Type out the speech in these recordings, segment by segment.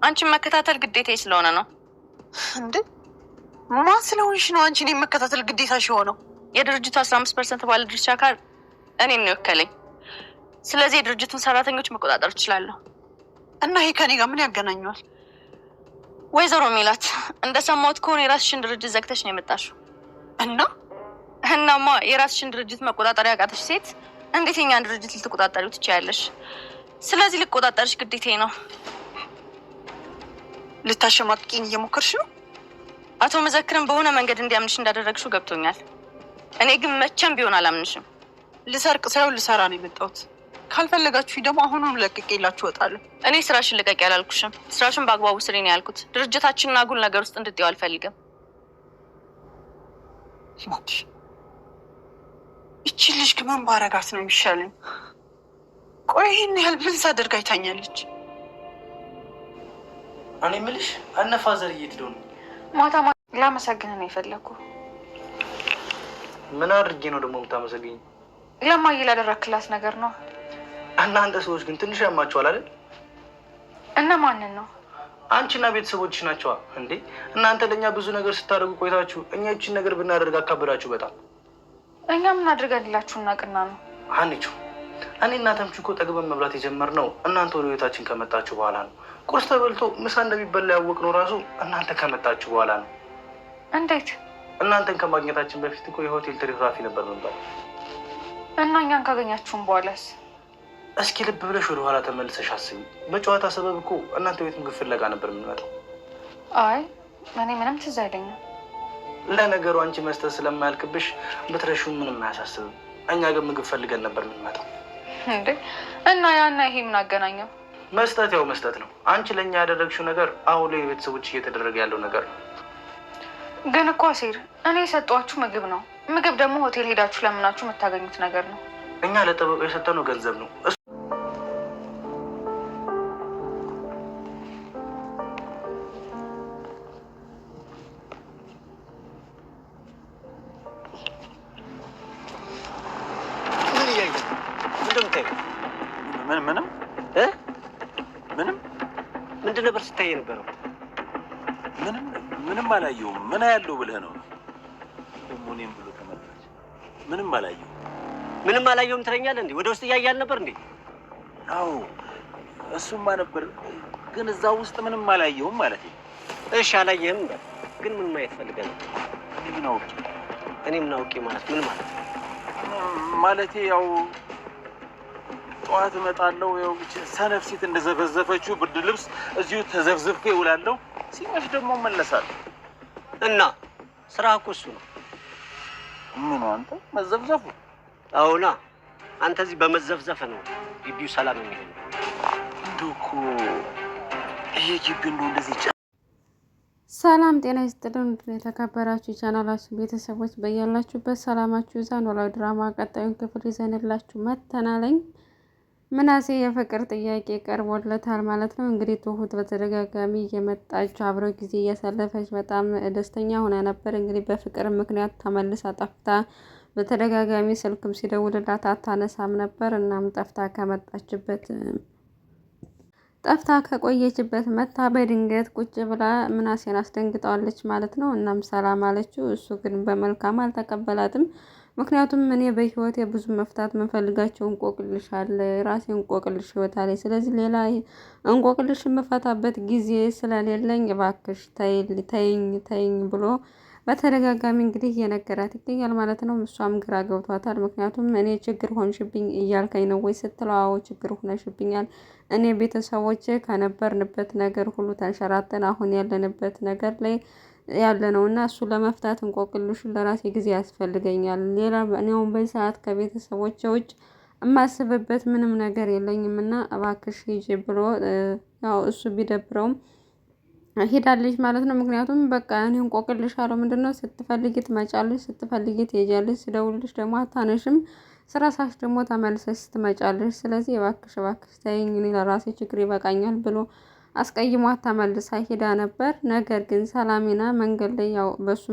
አንቺን መከታተል ግዴታዬ ስለሆነ ነው። እንዴ ማን ስለሆንሽ ነው አንቺን የመከታተል ግዴታሽ የሆነው? የድርጅቱ 15% ባለድርሻ አካል እኔን ነው የወከለኝ። ስለዚህ የድርጅቱን ሰራተኞች መቆጣጠር እችላለሁ። እና ይሄ ከኔ ጋር ምን ያገናኘዋል? ወይዘሮ ሜላት እንደሰማሁት ከሆነ የራስሽን ድርጅት ዘግተሽ ነው የመጣሽው። እናማ የራስሽን ድርጅት መቆጣጠር ያቃተሽ ሴት እንዴት የኛን ድርጅት ልትቆጣጠሪው ትችያለሽ? ስለዚህ ልቆጣጠርሽ ግዴታዬ ነው። ልታሸማቅቂኝ እየሞከርሽ ነው? አቶ መዘክርን በሆነ መንገድ እንዲያምንሽ እንዳደረግሽው ገብቶኛል። እኔ ግን መቼም ቢሆን አላምንሽም። ልሰርቅ ሳይሆን ልሰራ ነው የመጣሁት። ካልፈለጋችሁ ደግሞ አሁኑን ለቅቄላችሁ እወጣለሁ። እኔ ስራሽን ልቀቂ አላልኩሽም። ስራሽን በአግባቡ ስሪ ነው ያልኩት። ድርጅታችንን አጉል ነገር ውስጥ እንድትይው አልፈልግም። ይቺ ልጅ ከምን ባረጋት ነው የሚሻለኝ? ቆይ ይህን ያህል ምን ሳደርግ አይታኛለች? እኔ የምልሽ እነ ፋዘር እየሄድን ነው። ማታ ላመሰግንህ ነው የፈለኩ። ምን አድርጌ ነው ደግሞ የምታመሰግኝ? ለማዬ ላደረክላት ነገር ነው። እናንተ ሰዎች ግን ትንሽ ያማችኋል አይደል? እና ማንን ነው? አንቺና ቤተሰቦችሽ ናቸዋ እንዴ? እናንተ ለእኛ ብዙ ነገር ስታደርጉ ቆይታችሁ እኛ ይችን ነገር ብናደርግ አካበዳችሁ በጣም። እኛ ምን አድርገንላችሁ እናቅና ነው? ሀኒቹ እኔ እና ተምቹ እኮ ጠግበን መብላት የጀመርነው እናንተ ወደ ቤታችን ከመጣችሁ በኋላ ነው። ቁርስ ተበልቶ ምሳ እንደሚበላ ያወቅነው ራሱ እናንተ ከመጣችሁ በኋላ ነው። እንዴት? እናንተን ከማግኘታችን በፊት እኮ የሆቴል ትርፍራፊ ነበር ነበር። እና እኛን ካገኛችሁም በኋላስ? እስኪ ልብ ብለሽ ወደ ኋላ ተመልሰሽ አስቢ። በጨዋታ ሰበብ እኮ እናንተ ቤት ምግብ ፍለጋ ነበር የምንመጣው። አይ እኔ ምንም ትዝ አይለኝም። ለነገሩ አንቺ መስጠት ስለማያልቅብሽ ብትረሺው ምንም አያሳስብም። እኛ ግን ምግብ ፈልገን ነበር የምንመጣው። እንዴ እና ያና ይሄ ምን አገናኘው? መስጠት ያው መስጠት ነው። አንቺ ለእኛ ያደረግሽው ነገር አሁን ላይ ቤተሰቦች እየተደረገ ያለው ነገር ነው። ግን እኮ አሴር እኔ የሰጧችሁ ምግብ ነው። ምግብ ደግሞ ሆቴል ሄዳችሁ ለምናችሁ የምታገኙት ነገር ነው። እኛ ለጠበቃው የሰጠነው ገንዘብ ነው። ምንድን ነበር ስታይ የነበረው? ምንም አላየሁም። ምን ያለው ብለህ ነው? ደግሞ እኔም ብሎ ተመለሰ። ምንም አላየሁም። ምንም አላየሁም ትለኛለህ እንዴ? ወደ ውስጥ እያያል ነበር እንዴ? አዎ እሱማ ነበር፣ ግን እዛ ውስጥ ምንም አላየሁም ማለት ነው። እሺ አላየህም፣ ግን ምን ማየት ፈልገህ ነው? እኔ ምን አውቄ ማለት ምን ማለት ነው? ማለቴ ያው ጠዋት እመጣለሁ፣ ያው ሰነፍ ሴት እንደዘፈዘፈችው ብርድ ልብስ እዚሁ ተዘፍዝፌ እውላለሁ። ሲመሽ ደግሞ እመለሳለሁ። እና ስራ እኮ እሱ ነው። ምኑ አንተ መዘፍዘፉ? አዎና አንተ እዚህ በመዘፍዘፍ ነው ግቢው ሰላም የሚሆነው። እንደው እኮ ይሄ ግቢ እንደው እንደዚህ ሰላም ጤና ይስጥልን። የተከበራችሁ ቻናላችን ቤተሰቦች በያላችሁበት ሰላማችሁ ይዛ ኖላዊ ድራማ ቀጣዩን ክፍል ይዘንላችሁ መተናለኝ። ምናሴ የፍቅር ጥያቄ ቀርቦለታል ማለት ነው። እንግዲህ ትሁት በተደጋጋሚ እየመጣች አብረው ጊዜ እያሳለፈች በጣም ደስተኛ ሆና ነበር። እንግዲህ በፍቅር ምክንያት ተመልሳ ጠፍታ በተደጋጋሚ ስልክም ሲደውልላት አታነሳም ነበር። እናም ጠፍታ ከቆየችበት መታ በድንገት ቁጭ ብላ ምናሴን አስደንግጠዋለች ማለት ነው። እናም ሰላም አለችው። እሱ ግን በመልካም አልተቀበላትም። ምክንያቱም እኔ በህይወቴ ብዙ መፍታት የምፈልጋቸው እንቆቅልሽ አለ፣ ራሴ እንቆቅልሽ ህይወት አለ። ስለዚህ ሌላ እንቆቅልሽ የምፈታበት ጊዜ ስለሌለኝ እባክሽ ተይኝ ብሎ በተደጋጋሚ እንግዲህ እየነገራት ይገኛል ማለት ነው። እሷም ግራ ገብቷታል። ምክንያቱም እኔ ችግር ሆንሽብኝ እያልከኝ ነው ወይ ስትለው፣ አዎ ችግር ሆነሽብኛል። እኔ ቤተሰቦቼ ከነበርንበት ነገር ሁሉ ተንሸራተን አሁን ያለንበት ነገር ላይ ያለ ነው እና እሱ ለመፍታት እንቆቅልሹን ለራሴ ጊዜ ያስፈልገኛል። ሌላ እኔውን በዚህ ሰዓት ከቤተሰቦቼ ውጭ የማስብበት ምንም ነገር የለኝም እና እባክሽ ሂጂ ብሎ ያው እሱ ቢደብረውም ሄዳለች ማለት ነው። ምክንያቱም በቃ እኔ እንቆቅልሻለሁ፣ ምንድነው ስትፈልጊ ትመጫለሽ፣ ስትፈልጊ ትሄጃለሽ፣ ስደውልሽ ደግሞ አታነሽም፣ ስራሳሽ ደግሞ ተመልሰሽ ትመጫለሽ። ስለዚህ እባክሽ ተይኝ፣ እኔ ለራሴ ችግር ይበቃኛል ብሎ አስቀይሟት ተመልሳ ሄዳ ነበር። ነገር ግን ሰላሚና መንገድ ላይ ያው በሷ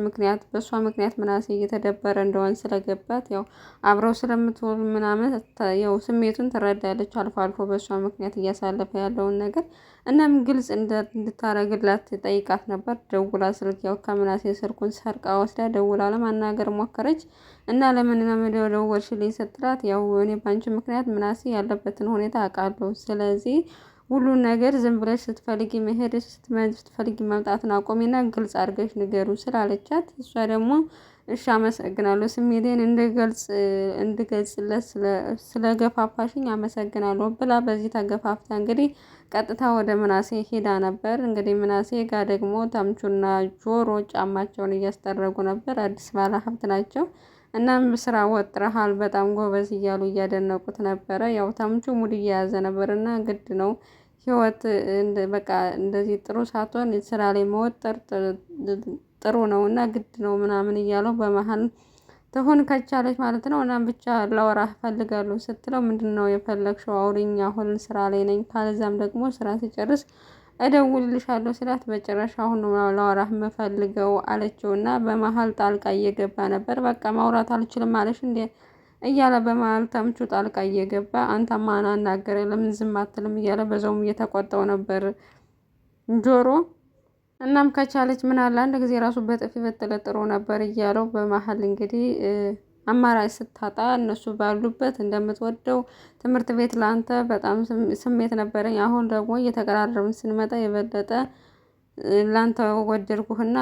ምክንያት ምናሴ እየተደበረ እንደሆነ ስለገባት ያው አብረው ስለምትውል ምናምን ያው ስሜቱን ትረዳለች። አልፎ አልፎ በሷ ምክንያት እያሳለፈ ያለውን ነገር እናም ግልጽ እንድታረግላት ጠይቃት ነበር። ደውላ ስልክ ያው ከምናሴ ስልኩን ሰርቃ ወስዳ ደውላ ለማናገር ሞከረች እና ለምን ደወልሽልኝ ስትላት ያው እኔ ባንቺ ምክንያት ምናሴ ያለበትን ሁኔታ አውቃለሁ። ስለዚህ ሁሉን ነገር ዝም ብለሽ ስትፈልጊ መሄድ ስትፈልጊ መምጣትን አቆሚና ግልጽ አድርገሽ ንገሩ ስላለቻት እሷ ደግሞ እሺ አመሰግናለሁ ስሜቴን እንድገልጽለት ስለገፋፋሽኝ አመሰግናለሁ ብላ በዚህ ተገፋፍታ እንግዲህ ቀጥታ ወደ ምናሴ ሄዳ ነበር። እንግዲህ ምናሴ ጋር ደግሞ ተምቹና ጆሮ ጫማቸውን እያስጠረጉ ነበር። አዲስ ባለ ሀብት ናቸው። እናም ስራ ወጥረሃል በጣም ጎበዝ እያሉ እያደነቁት ነበረ። ያው ተምቹ ሙድ እየያዘ ነበር እና ግድ ነው ህይወት በቃ እንደዚህ ጥሩ ሳትሆን ስራ ላይ መወጠር ጥሩ ነው እና ግድ ነው ምናምን እያለው በመሀል ትሆን ከቻለች ማለት ነው። እና ብቻ ላወራህ እፈልጋለሁ ስትለው ምንድነው የፈለግሽው? አውሪኝ፣ አሁን ስራ ላይ ነኝ፣ ካለዛም ደግሞ ስራ ሲጨርስ እደውልልሻለሁ ስላት በጭራሽ አሁን ነው ላወራህ የምፈልገው አለችው እና በመሀል ጣልቃ እየገባ ነበር። በቃ ማውራት አልችልም አለሽ እንዴ እያለ በመሀል ተምቹ ጣልቃ እየገባ አንተ ማን አናገረ ለምን ዝም አትልም እያለ በዛውም እየተቆጣው ነበር ጆሮ። እናም ከቻለች ምን አለ አንድ ጊዜ ራሱ በጥፊ በተለጥሮ ነበር እያለው በመሀል እንግዲህ አማራጭ ስታጣ እነሱ ባሉበት እንደምትወደው ትምህርት ቤት ላንተ በጣም ስሜት ነበረኝ፣ አሁን ደግሞ እየተቀራረብን ስንመጣ የበለጠ ላንተ ወደድኩህና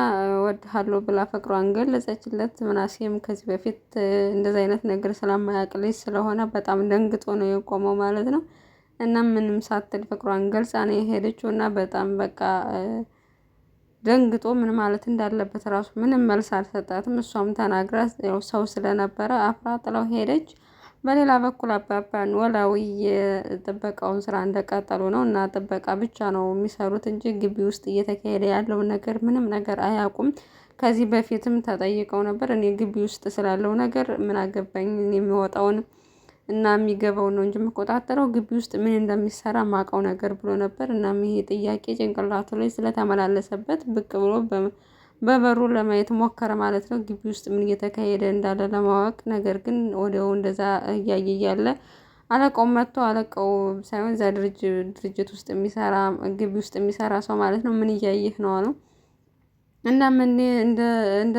ወድሃለሁ ብላ ፍቅሯን ገለጸችለት። ምናሴም ከዚህ በፊት እንደዚህ አይነት ነገር ስለማያውቅ ልጅ ስለሆነ በጣም ደንግጦ ነው የቆመው ማለት ነው። እናም ምንም ሳትል ፍቅሯን ገልጻ ነው የሄደችው እና በጣም በቃ ደንግጦ ምን ማለት እንዳለበት ራሱ ምንም መልስ አልሰጣትም። እሷም ተናግራ ያው ሰው ስለነበረ አፍራ ጥለው ሄደች። በሌላ በኩል አባባ ኖላዊ የጥበቃውን ስራ እንደቀጠሉ ነው እና ጥበቃ ብቻ ነው የሚሰሩት እንጂ ግቢ ውስጥ እየተካሄደ ያለውን ነገር ምንም ነገር አያውቁም። ከዚህ በፊትም ተጠይቀው ነበር። እኔ ግቢ ውስጥ ስላለው ነገር ምን አገባኝ የሚወጣውን እና የሚገባው ነው እንጂ የምቆጣጠረው ግቢ ውስጥ ምን እንደሚሰራ ማውቀው ነገር ብሎ ነበር። እናም ይሄ ጥያቄ ጭንቅላቱ ላይ ስለተመላለሰበት ብቅ ብሎ በበሩ ለማየት ሞከረ ማለት ነው፣ ግቢ ውስጥ ምን እየተካሄደ እንዳለ ለማወቅ። ነገር ግን ወዲያው እንደዛ እያየ እያለ አለቃው መጥቶ አለቃው ሳይሆን እዛ ድርጅት ውስጥ የሚሰራ ግቢ ውስጥ የሚሰራ ሰው ማለት ነው ምን እያየህ ነው አለው። እና ምን እንደ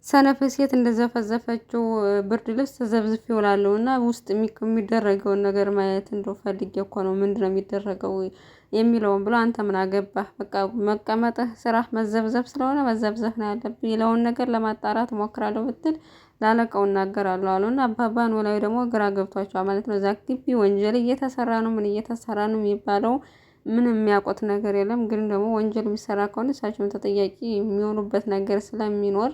ሰነፍ ሴት እንደዘፈዘፈችው ብርድ ልብስ ተዘብዝፌ እውላለሁ እና ውስጥ የሚደረገውን ነገር ማየት እንደው ፈልጌ እኮ ነው ምንድነው የሚደረገው የሚለውን ብሎ አንተ ምን አገባህ በቃ መቀመጥህ ስራህ መዘብዘብ ስለሆነ መዘብዘብ ነው ያለብህ የሚለውን ነገር ለማጣራት እሞክራለሁ ብትል ላለቀው እናገራለሁ አሉ። እና አባባ ኖላዊ ደግሞ ግራ ገብቷቸዋል ማለት ነው። እዛ ግቢ ወንጀል እየተሰራ ነው ምን እየተሰራ ነው የሚባለው ምንም የሚያውቁት ነገር የለም። ግን ደግሞ ወንጀል የሚሰራ ከሆነ እሳቸውም ተጠያቂ የሚሆኑበት ነገር ስለሚኖር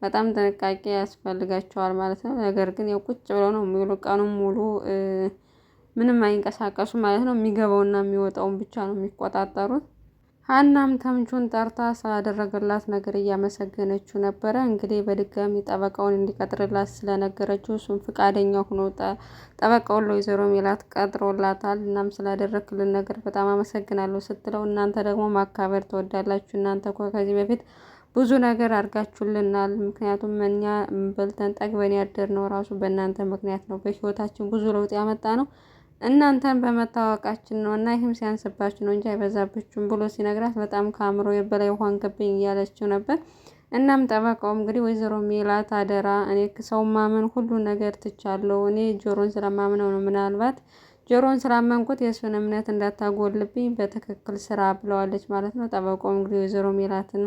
በጣም ጥንቃቄ ያስፈልጋቸዋል ማለት ነው። ነገር ግን ያው ቁጭ ብለው ነው የሚውሉ ቀኑን ሙሉ ምንም አይንቀሳቀሱ ማለት ነው። የሚገባውና የሚወጣውን ብቻ ነው የሚቆጣጠሩት። ሀናም ተምቹን ጠርታ ስላደረገላት ነገር እያመሰገነችው ነበረ። እንግዲህ በድጋሚ ጠበቃውን እንዲቀጥርላት ስለነገረችው እሱም ፈቃደኛ ሆኖ ጠበቃውን ለወይዘሮ ሜላት ቀጥሮላታል። እናም ስላደረክልን ነገር በጣም አመሰግናለሁ ስትለው እናንተ ደግሞ ማካበር ትወዳላችሁ፣ እናንተ እኮ ከዚህ በፊት ብዙ ነገር አድርጋችሁልናል። ምክንያቱም እኛ በልተን ጠግበን ያደርነው ራሱ በእናንተ ምክንያት ነው። በህይወታችን ብዙ ለውጥ ያመጣ ነው እናንተን በመታወቃችን ነው እና ይህም ሲያንስባችሁ ነው እንጂ አይበዛብችሁም ብሎ ሲነግራት በጣም ከአእምሮ የበላይ ውሃን ገባኝ እያለችው ነበር። እናም ጠበቃው እንግዲህ ወይዘሮ ሜላት አደራ፣ እኔ ሰው ማመን ሁሉ ነገር ትቻለሁ፣ እኔ ጆሮን ስለማምነው ነው፣ ምናልባት ጆሮን ስላመንኩት የእሱን እምነት እንዳታጎልብኝ በትክክል ስራ ብለዋለች ማለት ነው። ጠበቃው እንግዲህ ወይዘሮ ሜላትን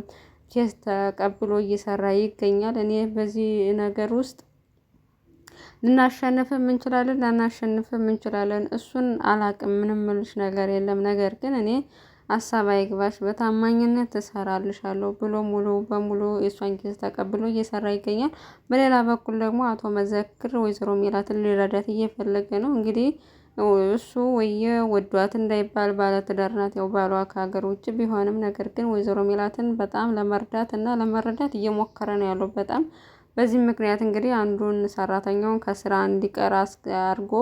ኬስ ተቀብሎ እየሰራ ይገኛል። እኔ በዚህ ነገር ውስጥ ልናሸንፍም እንችላለን ላናሸንፍም እንችላለን፣ እሱን አላቅም፣ ምንም ምልሽ ነገር የለም። ነገር ግን እኔ ሀሳብ አይግባሽ፣ በታማኝነት እሰራልሻለሁ ብሎ ሙሉ በሙሉ የእሷን ኬስ ተቀብሎ እየሰራ ይገኛል። በሌላ በኩል ደግሞ አቶ መዘክር ወይዘሮ ሜላትን ሊረዳት እየፈለገ ነው። እንግዲህ እሱ ወየ ወዷት እንዳይባል ባለትዳር ናት። ያው ባሏ ከሀገር ውጭ ቢሆንም ነገር ግን ወይዘሮ ሜላትን በጣም ለመርዳት እና ለመረዳት እየሞከረ ነው ያለው በጣም። በዚህ ምክንያት እንግዲህ አንዱን ሰራተኛውን ከስራ እንዲቀር አድርጎ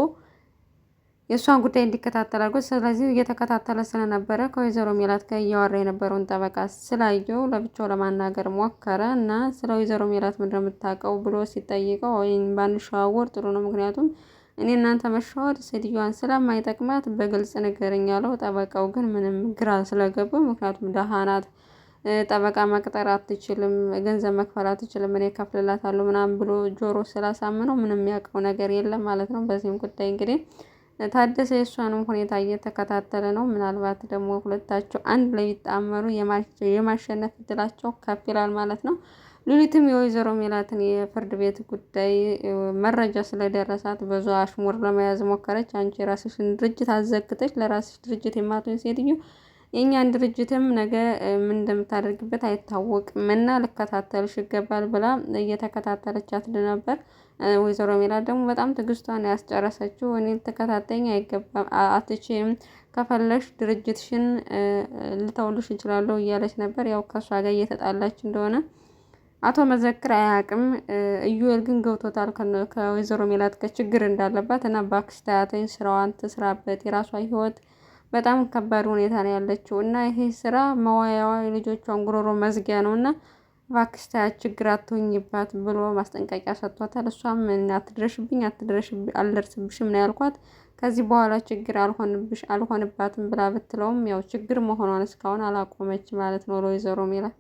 የእሷን ጉዳይ እንዲከታተል አድርጎት። ስለዚህ እየተከታተለ ስለነበረ ከወይዘሮ ሜላት ጋር እያወራ የነበረውን ጠበቃ ስላየው ለብቻው ለማናገር ሞከረ እና ስለ ወይዘሮ ሜላት ምንድን ነው የምታውቀው ብሎ ሲጠይቀው ወይም ባንሸዋወር ጥሩ ነው፣ ምክንያቱም እኔ እናንተ መሸዋወድ ሴትዮዋን ስለማይጠቅማት በግልጽ ንገረኝ አለው። ጠበቃው ግን ምንም ግራ ስለገባው፣ ምክንያቱም ደሃ ናት፣ ጠበቃ መቅጠር አትችልም፣ ገንዘብ መክፈል አትችልም፣ እኔ እከፍልላታለሁ ምናምን ብሎ ጆሮ ስላሳምነው ምንም የሚያውቀው ነገር የለም ማለት ነው። በዚህም ጉዳይ እንግዲህ ታደሰ የእሷንም ሁኔታ እየተከታተለ ነው። ምናልባት ደግሞ ሁለታቸው አንድ ላይ ቢጣመሩ የማሸነፍ እድላቸው ከፍ ይላል ማለት ነው። ሉሊትም የወይዘሮ ሜላትን የፍርድ ቤት ጉዳይ መረጃ ስለደረሳት በዛ አሽሙር ለመያዝ ሞከረች። አንቺ የራስሽን ድርጅት አዘግተች ለራስሽ ድርጅት የማትሆን ሴትዮ የእኛን ድርጅትም ነገ ምን እንደምታደርግበት አይታወቅም እና ልከታተልሽ ይገባል ብላ እየተከታተለቻት ነበር። ወይዘሮ ሜላት ደግሞ በጣም ትዕግስቷን ያስጨረሰችው እኔ ልትከታተኝ አይገባም፣ አትችይም፣ ከፈለሽ ድርጅትሽን ልተውልሽ እችላለሁ እያለች ነበር። ያው ከእሷ ጋር እየተጣላች እንደሆነ አቶ መዘክር አያውቅም። እዩኤል ግን ገብቶታል ከወይዘሮ ሜላት ጋር ችግር እንዳለባት እና እባክሽ ተያተኝ፣ ስራዋን ትስራበት፣ የራሷ ህይወት በጣም ከባድ ሁኔታ ነው ያለችው እና ይሄ ስራ መዋያዋ የልጆቿን ጉሮሮ መዝጊያ ነው እና እባክሽ ተያት፣ ችግር አትሆኝባት ብሎ ማስጠንቀቂያ ሰጥቷታል። እሷም አትድረሽብኝ፣ አልደርስብሽም ነው ያልኳት፣ ከዚህ በኋላ ችግር አልሆንባትም ብላ ብትለውም ያው ችግር መሆኗን እስካሁን አላቆመች ማለት ነው ለወይዘሮ ሜላት።